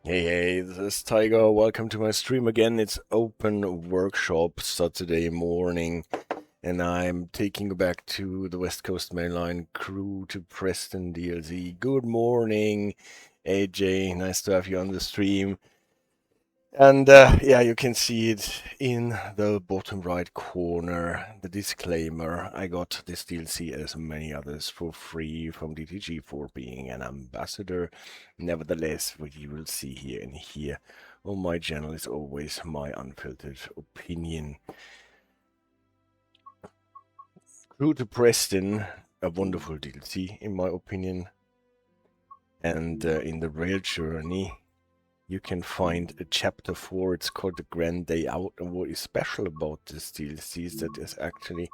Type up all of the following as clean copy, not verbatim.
Hey, this is Tiger. Welcome to my stream again. It's open workshop Saturday morning, and I'm taking you back to the West Coast Main Line Crewe to Preston DLC. Good morning, AJ. Nice to have you on the stream. And yeah, you can see it in the bottom right corner, the disclaimer. I got this DLC as many others for free from DTG for being an ambassador. Nevertheless, what you will see here and here on my channel is always my unfiltered opinion. Crewe to Preston, a wonderful DLC in my opinion. And in the rail journey, you can find a chapter 4, it's called The Grand Day Out, and what is special about this DLC is that there's actually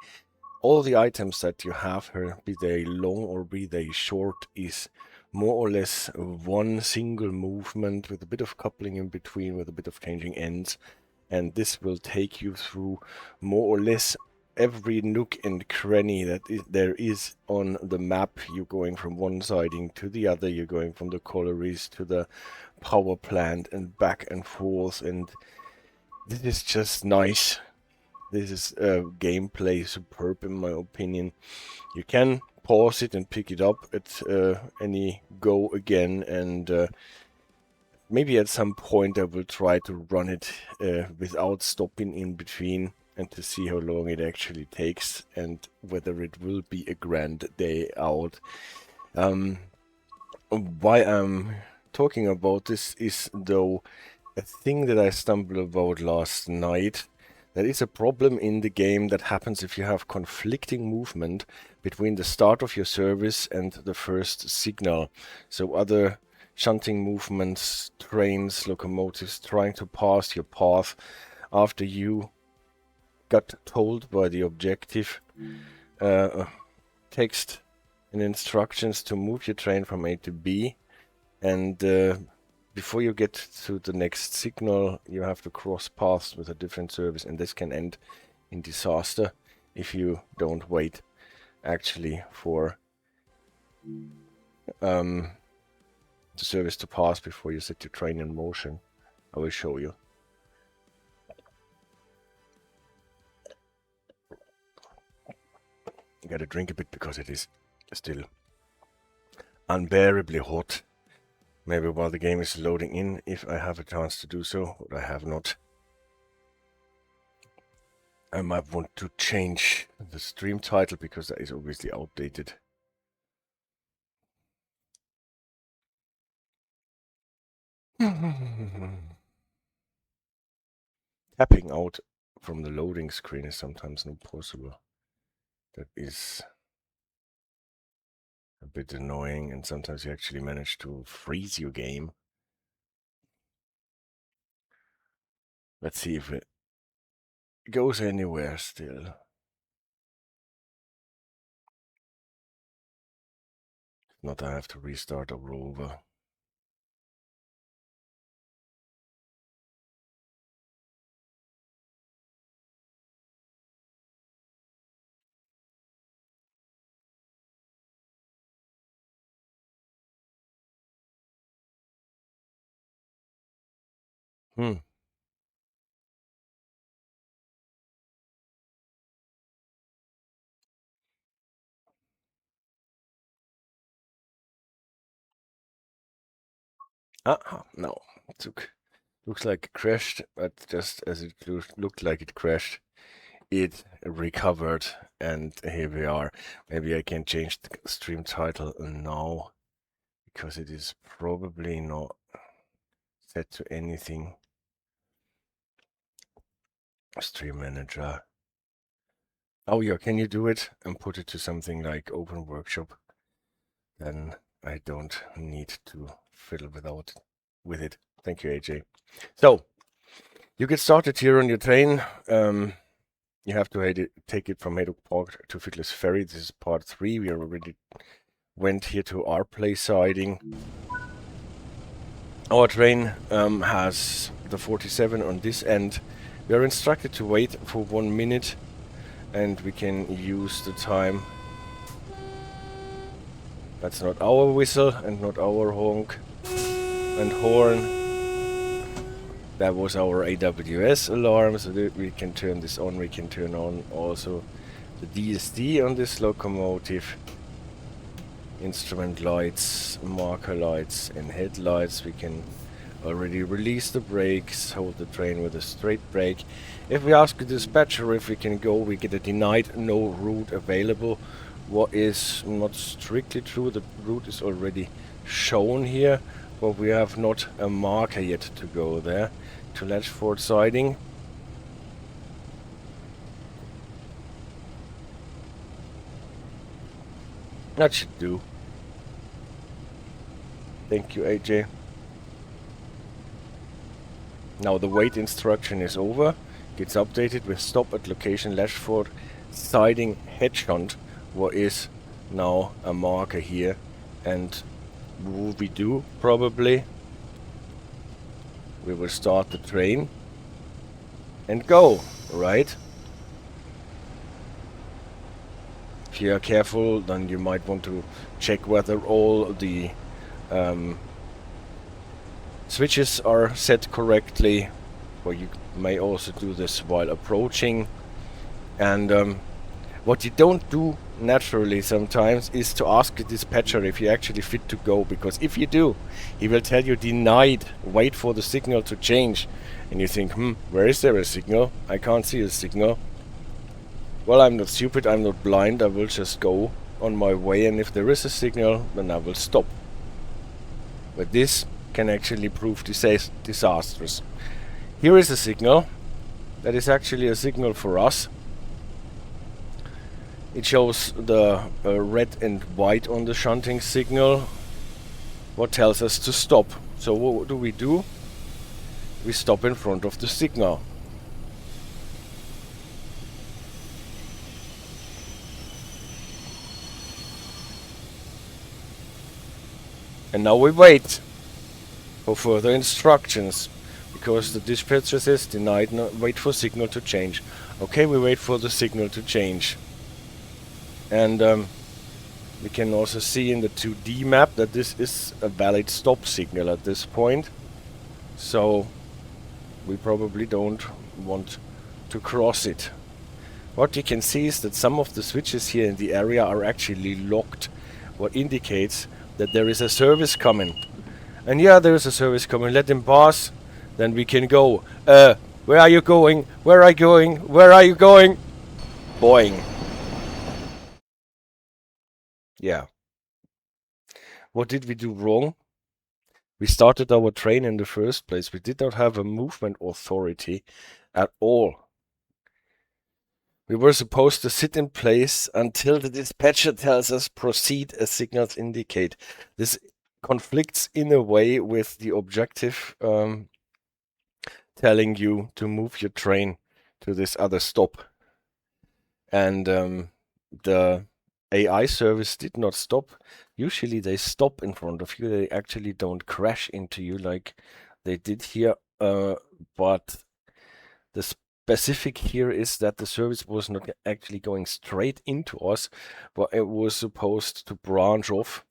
all the items that you have here, be they long or be they short, is more or less one single movement with a bit of coupling in between, with a bit of changing ends, and this will take you through more or less every nook and cranny that there is on the map. You're going from one siding to the other, you're going from the collieries to the power plant and back and forth, and this is just nice. This is gameplay superb in my opinion. You can pause it and pick it up at any go again, and maybe at some point I will try to run it without stopping in between, and to see how long it actually takes and whether it will be a grand day out. Why I'm talking about this is, though, a thing that I stumbled about last night. There is a problem in the game that happens if you have conflicting movement between the start of your service and the first signal. So other shunting movements, trains, locomotives trying to pass your path after you got told by the objective text and instructions to move your train from A to B, and before you get to the next signal you have to cross paths with a different service, and this can end in disaster if you don't wait actually for the service to pass before you set your train in motion. I will show you. I gotta drink a bit because it is still unbearably hot. Maybe while the game is loading in, if I have a chance to do so, but I have not. I might want to change the stream title because that is obviously outdated. Tapping out from the loading screen is sometimes not possible. That is a bit annoying, and sometimes you actually manage to freeze your game. Let's see if it goes anywhere still. If not, I have to restart a rover. No. Looks like it crashed, but just as it looked like it crashed, it recovered, and here we are. Maybe I can change the stream title now, because it is probably not set to anything. Stream manager. Oh yeah, can you do it and put it to something like open workshop? Then I don't need to fiddle with it. Thank you, AJ. So you get started here on your train. You have to take it from Haydock Park to Fiddler's Ferry. This is part 3. We already went here to our place siding. Our train has the 47 on this end. We are instructed to wait for 1 minute, and we can use the time. That's not our whistle and not our honk and horn. That was our AWS alarm, so that we can turn this on. We can turn on also the DSD on this locomotive. Instrument lights, marker lights and headlights. We can already release the brakes, hold the train with a straight brake. If we ask the dispatcher if we can go, we get a denied, no route available. What is not strictly true, the route is already shown here, but we have not a marker yet to go there. To Latchford siding. That should do. Thank you, AJ. Now the wait instruction is over. Gets updated with stop at location Latchford siding hedge hunt. What is now a marker here. And what we do probably, we will start the train and go, right? If you are careful, then you might want to check whether all the switches are set correctly, or you may also do this while approaching. And what you don't do naturally sometimes is to ask the dispatcher if you're actually fit to go, because if you do, he will tell you denied, wait for the signal to change. And you think, where is there a signal? I can't see a signal. Well, I'm not stupid, I'm not blind, I will just go on my way, and if there is a signal, then I will stop. But this can actually prove disastrous. Here is a signal. That is actually a signal for us. It shows the red and white on the shunting signal, what tells us to stop. So what do? We stop in front of the signal. And now we wait for further instructions, because the dispatcher says denied, no, wait for signal to change. Okay, we wait for the signal to change. And we can also see in the 2D map that this is a valid stop signal at this point. So we probably don't want to cross it. What you can see is that some of the switches here in the area are actually locked, what indicates that there is a service coming. And yeah, there is a service coming. Let him pass, then we can go. Where are you going? Where are you going? Where are you going? Boing. Yeah. What did we do wrong? We started our train in the first place. We did not have a movement authority at all. We were supposed to sit in place until the dispatcher tells us proceed as signals indicate. This conflicts in a way with the objective telling you to move your train to this other stop. And the AI service did not stop. Usually they stop in front of you. They actually don't crash into you like they did here. But the specific here is that the service was not actually going straight into us, but it was supposed to branch off.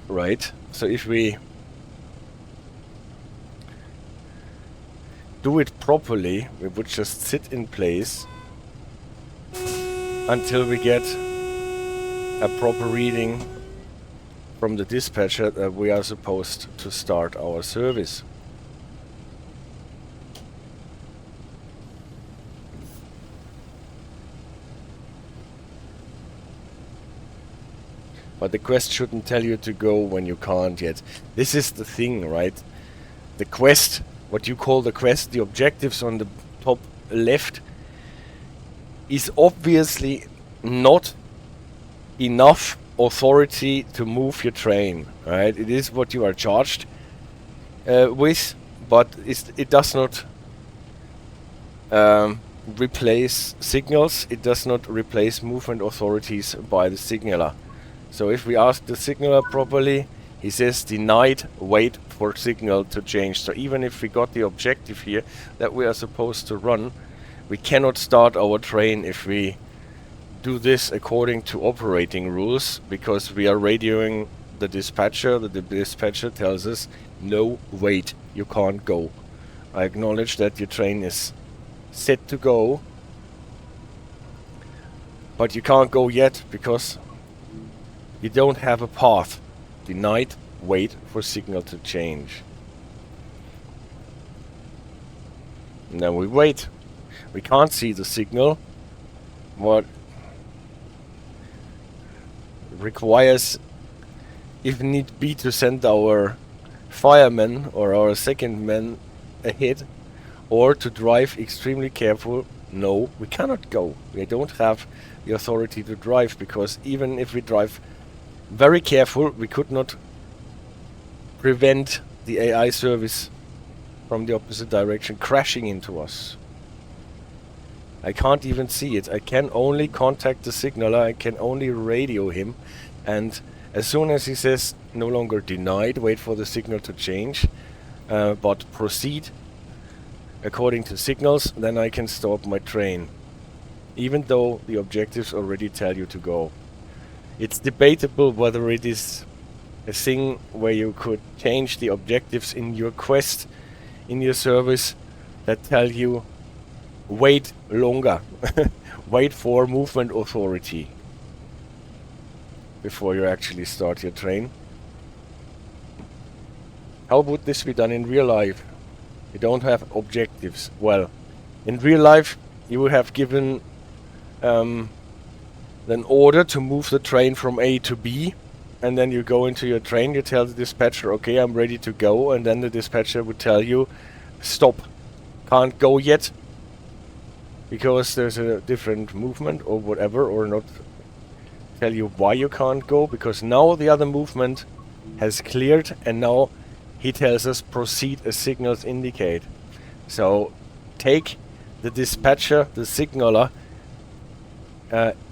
Right? So if we do it properly, we would just sit in place until we get a proper reading from the dispatcher that we are supposed to start our service. But the quest shouldn't tell you to go when you can't yet. This is the thing, right? The quest, what you call the quest, the objectives on the top left, is obviously not enough authority to move your train, right? It is what you are charged with, but it does not replace signals. It does not replace movement authorities by the signaler. So if we ask the signaler properly, he says denied, wait for signal to change. So even if we got the objective here that we are supposed to run, we cannot start our train if we do this according to operating rules, because we are radioing the dispatcher. The dispatcher tells us, no, wait, you can't go. I acknowledge that your train is set to go, but you can't go yet because you don't have a path. Denied, wait for signal to change. And then we wait. We can't see the signal. What requires, if need be, to send our firemen or our second men ahead, or to drive extremely careful. No, we cannot go. We don't have the authority to drive, because even if we drive very careful, we could not prevent the AI service from the opposite direction crashing into us. I can't even see it. I can only contact the signaler. I can only radio him, and as soon as he says no longer denied, wait for the signal to change, but proceed according to signals, then I can stop my train, even though the objectives already tell you to go. It's debatable whether it is a thing where you could change the objectives in your quest, in your service, that tell you wait longer, wait for movement authority before you actually start your train. How would this be done in real life? You don't have objectives. Well, in real life you would have given an order to move the train from A to B, and then you go into your train, you tell the dispatcher, okay, I'm ready to go, and then the dispatcher would tell you, stop, can't go yet, because there's a different movement or whatever, or not tell you why you can't go, because now the other movement has cleared, and now he tells us proceed as signals indicate. So take the dispatcher, the signaler,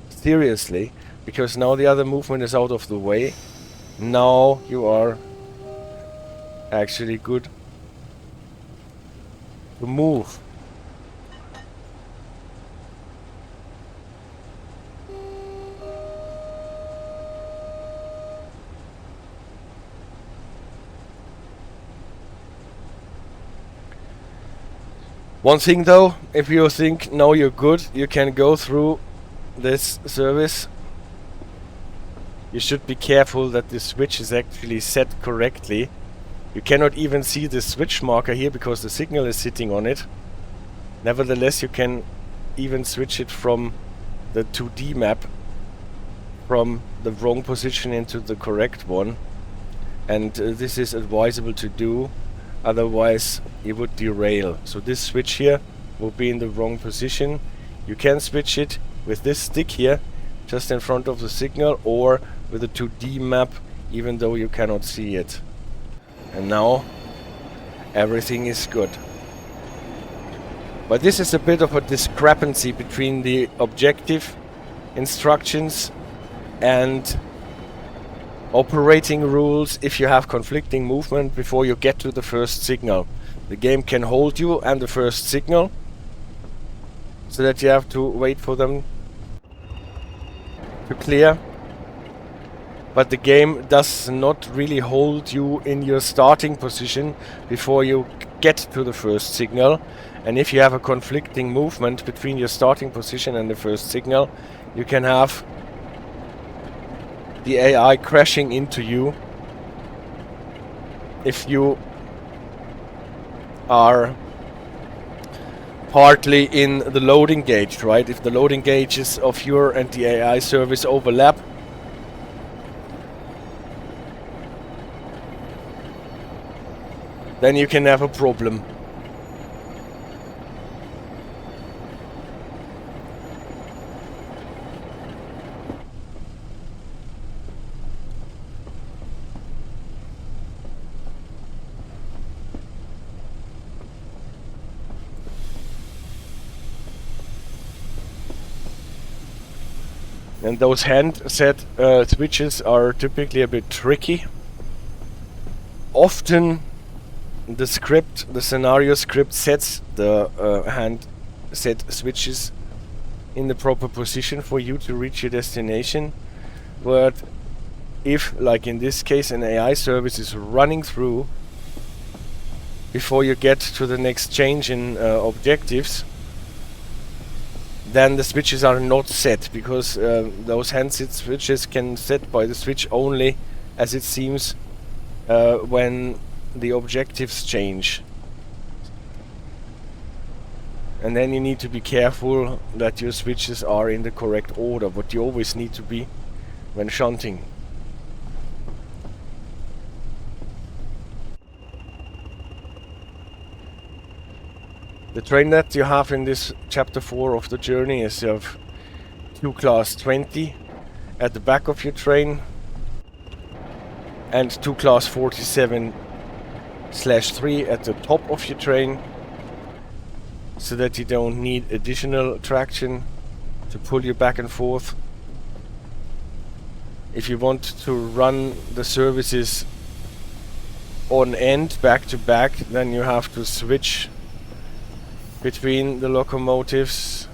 seriously, because now the other movement is out of the way. Now you are actually good to move. One thing though, if you think now you're good, you can go through this service, you should be careful that the switch is actually set correctly. You cannot even see the switch marker here because the signal is sitting on it. Nevertheless, you can even switch it from the 2D map, from the wrong position into the correct one, and this is advisable to do. Otherwise it would derail. So this switch here will be in the wrong position. You can switch it with this stick here just in front of the signal, or with a 2D map, even though you cannot see it. And now everything is good. But this is a bit of a discrepancy between the objective instructions and operating rules. If you have conflicting movement before you get to the first signal, the game can hold you and the first signal, so that you have to wait for them to clear. But the game does not really hold you in your starting position before you get to the first signal. And if you have a conflicting movement between your starting position and the first signal, you can have the AI crashing into you if you are partly in the loading gauge, right? If the loading gauges of your and the AI service overlap, then you can have a problem. And those handset switches are typically a bit tricky. Often the scenario script sets the handset switches in the proper position for you to reach your destination, but if, like in this case, an AI service is running through before you get to the next change in objectives, then the switches are not set, because those handset switches can set by the switch only, as it seems, when the objectives change. And then you need to be careful that your switches are in the correct order, what you always need to be when shunting. The train that you have in this chapter 4 of the journey is you have 2 class 20 at the back of your train and 2 class 47/3 at the top of your train, so that you don't need additional traction to pull you back and forth. If you want to run the services on end back to back, then you have to switch between the locomotives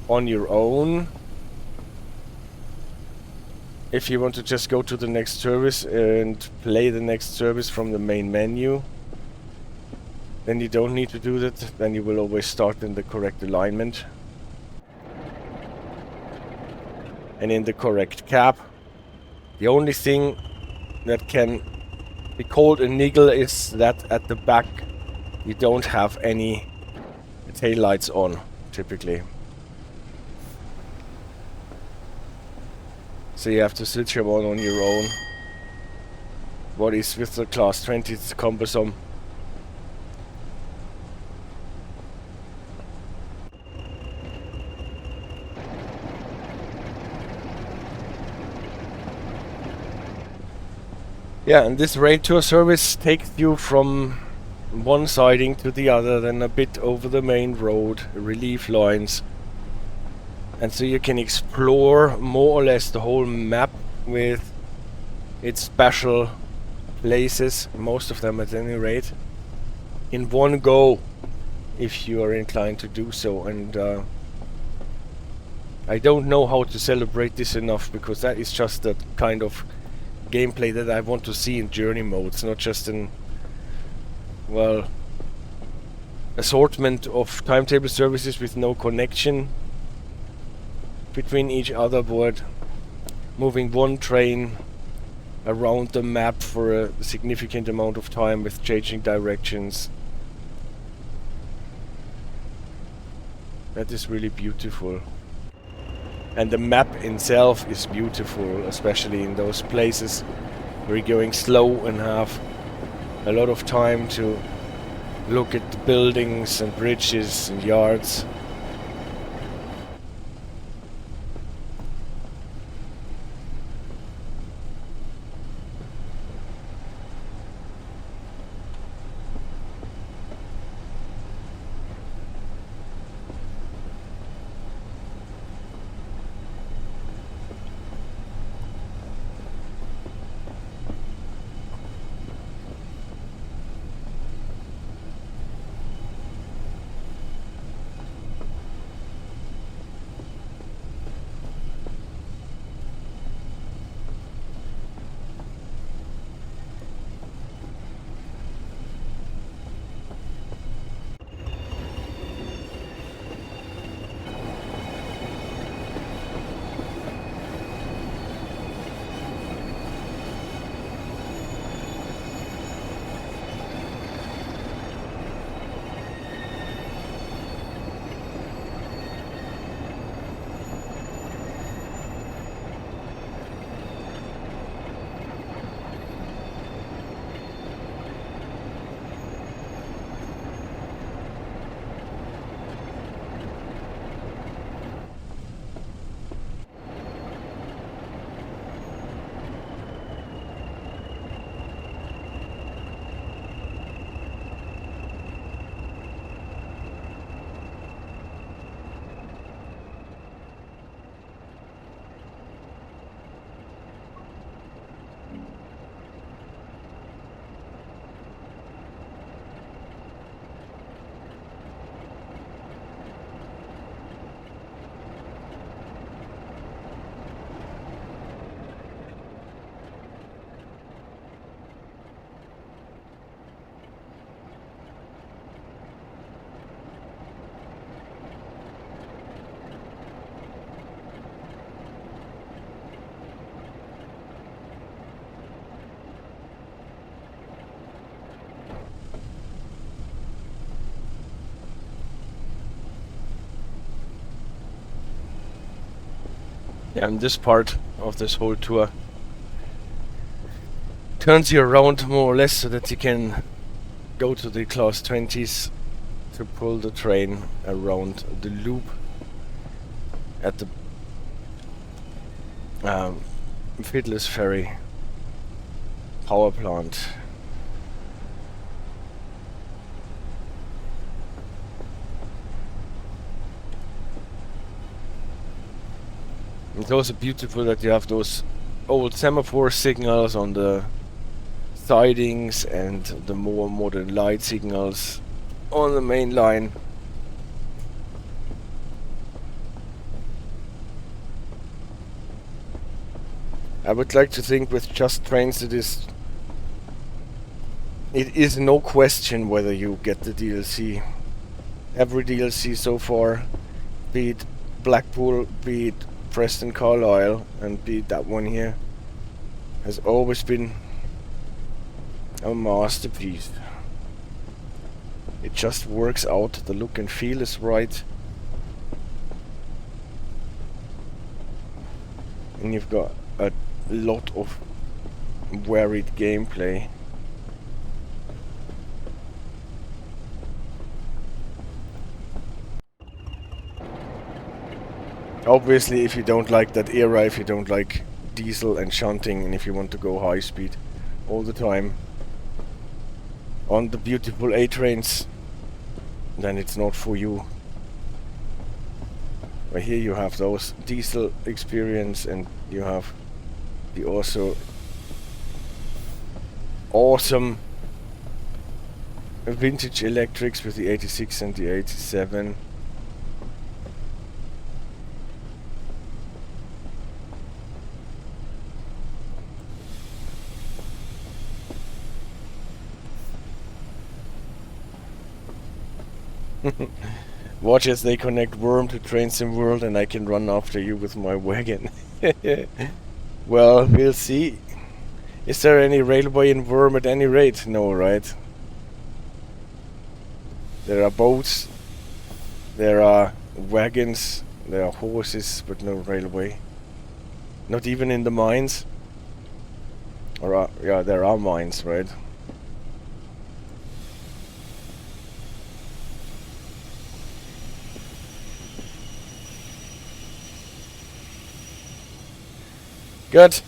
on your own. If you want to just go to the next service and play the next service from the main menu, then you don't need to do that. Then you will always start in the correct alignment and in the correct cab. The only thing that can be called a niggle is that at the back you don't have any tail lights on, typically. So you have to switch them on your own. What is with the class 20, it's cumbersome. Yeah, and this Railtour service takes you from one siding to the other, then a bit over the main road, relief lines. And so you can explore more or less the whole map with its special places, most of them at any rate, in one go, if you are inclined to do so. And I don't know how to celebrate this enough, because that is just the kind of gameplay that I want to see in journey modes, not just in, well, assortment of timetable services with no connection between each other, but moving one train around the map for a significant amount of time with changing directions. That is really beautiful. And the map itself is beautiful, especially in those places where you're going slow and have a lot of time to look at the buildings and bridges and yards. Yeah, and this part of this whole tour turns you around more or less so that you can go to the class 20s to pull the train around the loop at the Fiddler's Ferry power plant. It's also beautiful that you have those old semaphore signals on the sidings and the more modern light signals on the main line. I would like to think with Just Trains it is no question whether you get the DLC. Every DLC so far, be it Blackpool, be it Preston Carlisle, and be it that one here, has always been a masterpiece. It just works out, the look and feel is right, and you've got a lot of varied gameplay. Obviously, if you don't like that era, if you don't like diesel and shunting, and if you want to go high speed all the time on the beautiful A trains, then it's not for you. But here you have those diesel experience, and you have the also awesome vintage electrics with the 86 and the 87. Watch as they connect Worm to Train Sim World and I can run after you with my wagon. Well, we'll see. Is there any railway in Worm at any rate? No, right? There are boats, there are wagons, there are horses, but no railway. Not even in the mines? Or yeah, there are mines, right? Good.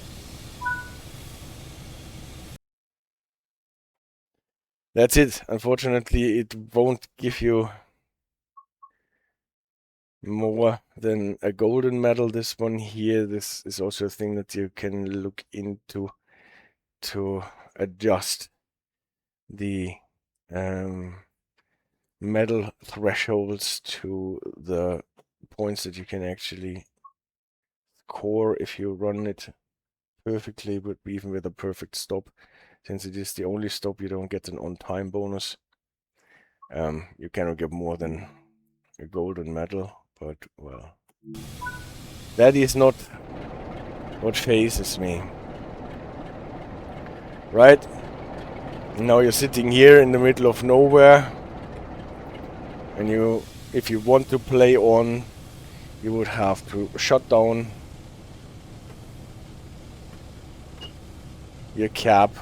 That's it. Unfortunately, it won't give you more than a golden medal. This one here, this is also a thing that you can look into to adjust the medal thresholds to the points that you can actually score if you run it perfectly, but even with a perfect stop. Since it is the only stop, you don't get an on-time bonus. You cannot get more than a golden medal, but well, that is not what phases me. Right? Now you're sitting here in the middle of nowhere, and if you want to play on, you would have to shut down your cab.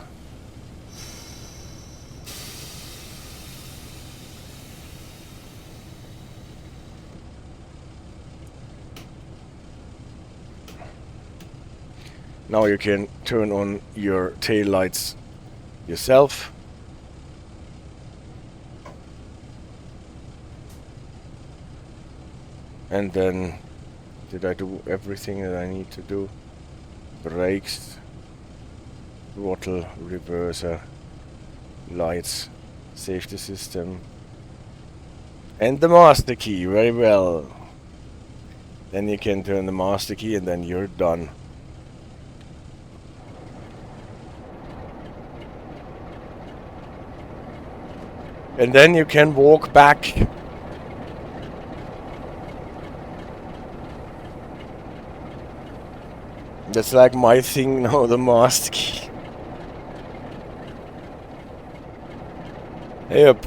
Now you can turn on your tail lights yourself. And then, did I do everything that I need to do? Brakes, throttle, reverser, lights, safety system, and the master key. Very well. Then you can turn the master key and then you're done. And then you can walk back. That's like my thing now, the master key. Yep.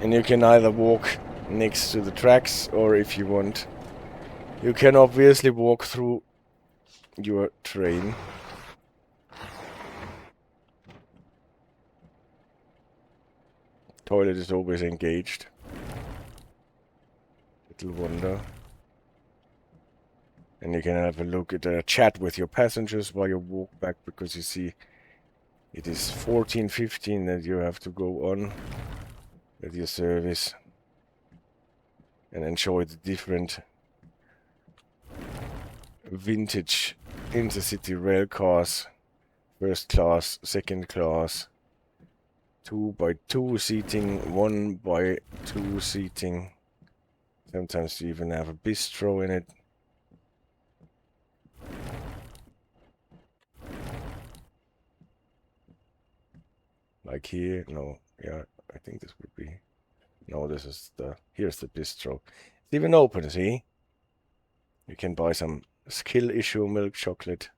And you can either walk next to the tracks, or if you want, You can obviously walk through your train. Toilet is always engaged. Little wonder. And you can have a look at a chat with your passengers while you walk back, because you see it is 14:15 that you have to go on with your service and enjoy the different vintage intercity rail cars, first class, second class, 2x2 seating, 1x2 seating. Sometimes you even have a bistro in it. Like here, no, yeah, I think this would be, no, this is here's the bistro. It's even open, see? You can buy some skill issue milk chocolate.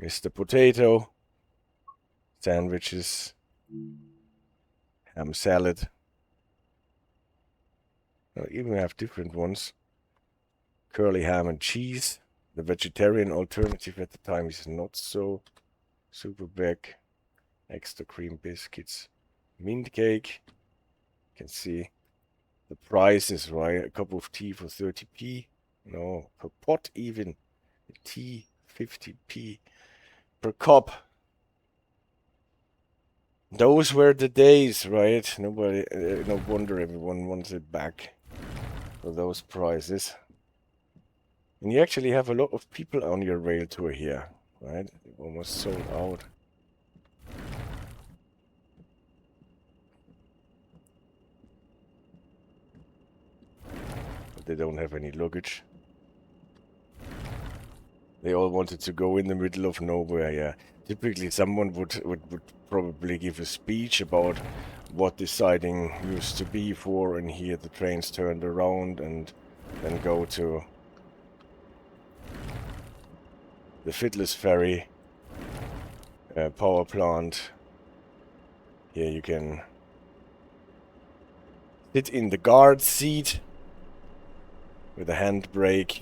Mr. Potato. Sandwiches. Ham salad. Even have different ones. Curly ham and cheese. The vegetarian alternative at the time is not so super big. Extra cream biscuits. Mint cake. You can see the price is right. A cup of tea for 30p. No, per pot even. Tea 50p per cup. Those were the days, right? Nobody, no wonder everyone wants it back for those prices. And you actually have a lot of people on your rail tour here, right? Almost sold out. But they don't have any luggage. They all wanted to go in the middle of nowhere, yeah. Typically someone would probably give a speech about what the siding used to be for, and here the trains turned around and then go to the Fiddler's Ferry power plant. Here you can sit in the guard seat with a handbrake,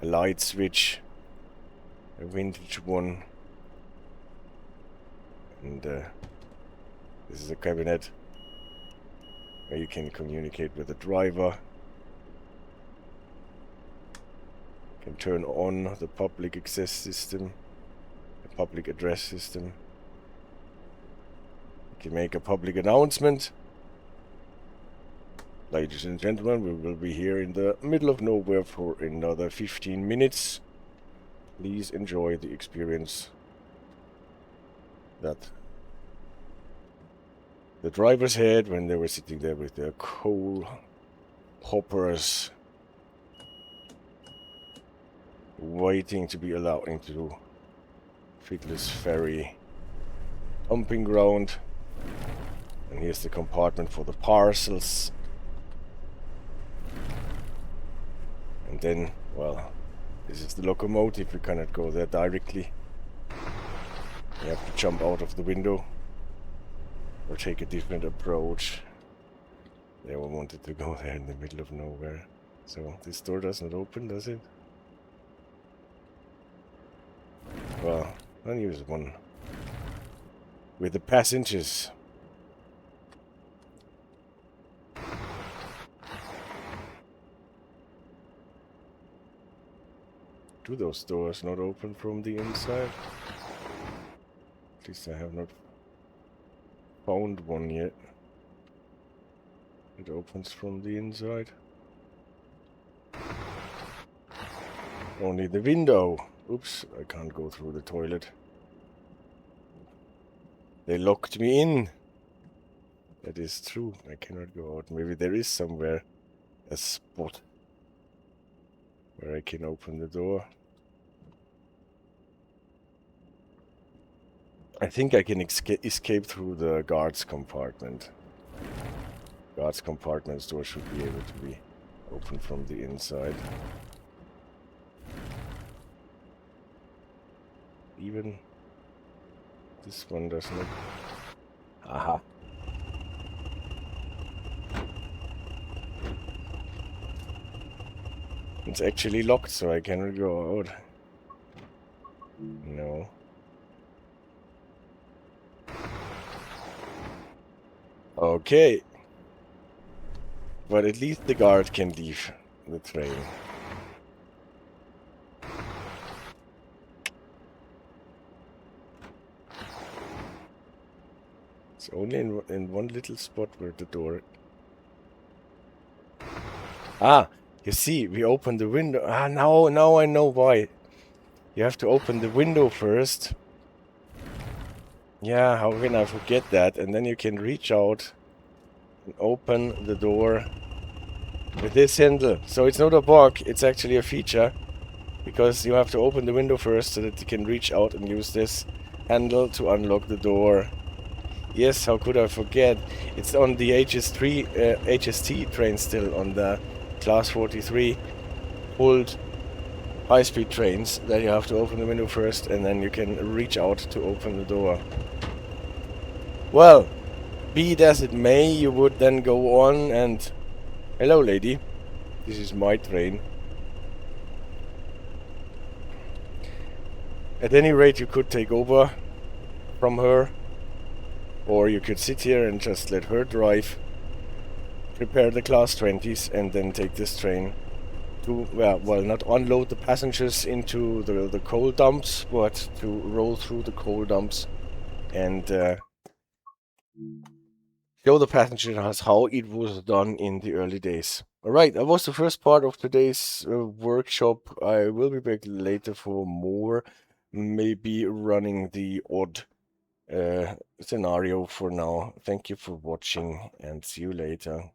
a light switch, a vintage one, and this is a cabinet where you can communicate with the driver. You can turn on the public access system, the public address system. You can make a public announcement. Ladies and gentlemen, we will be here in the middle of nowhere for another 15 minutes. Please enjoy the experience that the drivers had when they were sitting there with their coal hoppers, waiting to be allowed into Fiddler's Ferry dumping ground. And here's the compartment for the parcels. And then, well, this is the locomotive. We cannot go there directly. You have to jump out of the window or take a different approach. They all wanted to go there in the middle of nowhere. So this door does not open, does it? Well, I'll use one with the passengers. Do those doors not open from the inside? At least I have not found one yet. It opens from the inside. Only the window. Oops, I can't go through the toilet. They locked me in. That is true. I cannot go out. Maybe there is somewhere a spot where I can open the door. I think I can escape through the guards compartment. Guards compartment's door should be able to be opened from the inside. Even this one does not. Aha. It's actually locked, so I cannot go out. No. Okay. But at least the guard can leave the train. It's only in one little spot where the door... Ah, you see, we open the window. Ah, now I know why. You have to open the window first. Yeah, how can I forget that? And then you can reach out and open the door with this handle. So it's not a bug, it's actually a feature. Because you have to open the window first so that you can reach out and use this handle to unlock the door. Yes, how could I forget? It's on the HST train still, on the Class 43 old high-speed trains, that you have to open the window first and then you can reach out to open the door. Well, be it as it may, you would then go on and... Hello, lady. This is my train. At any rate, you could take over from her. Or you could sit here and just let her drive, prepare the Class 20s, and then take this train to, well, not unload the passengers into the coal dumps, but to roll through the coal dumps and show the passengers how it was done in the early days. Alright, that was the first part of today's workshop. I will be back later for more, maybe running the odd scenario for now. Thank you for watching and see you later.